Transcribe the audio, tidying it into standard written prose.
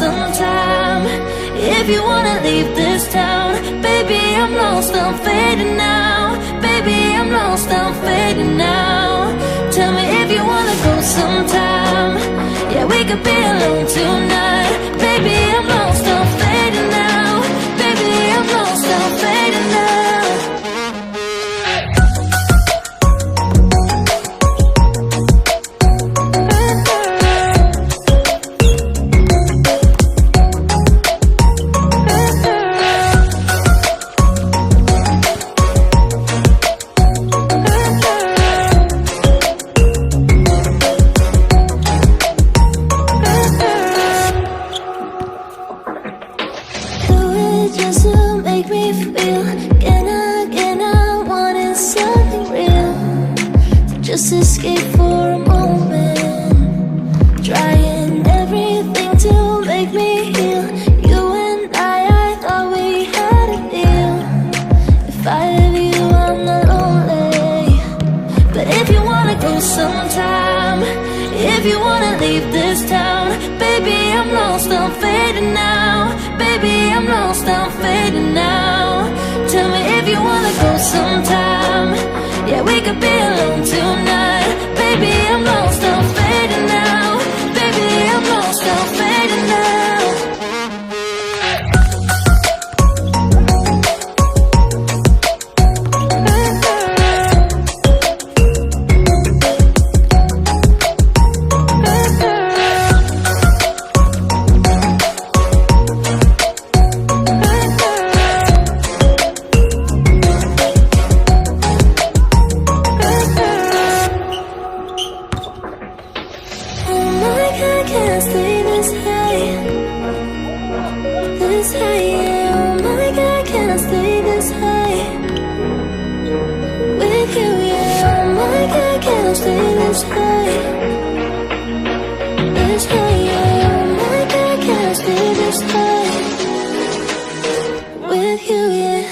some time. If you wanna leave this town, baby, I'm lost, I'm fading now. Baby, I'm lost, I'm fading now. Tell me if you wanna go sometime. Yeah, we could be alone tonight. Baby, I'm lost, I'm fading now. Baby, I'm lost, I'm fading now. Just to make me feel again, I wanted something real to just escape for a moment, trying everything to make me heal. You and I thought we had a deal. If I have you, I'm not lonely. But if you wanna go sometime, if you wanna leave this town, baby, I'm lost, I'm fading now. Baby, I'm lost, I'm fading now. Tell me if you wanna go sometime. Yeah, we could be alone tonight. Baby, I'm lost, I'm fading now. Baby, I'm lost, I'm fading now. Can't stay this high, yeah. Oh my God, can I stay this high with you, yeah. Oh my God, can I stay this high, yeah. Oh my God, can I stay this high with you, yeah.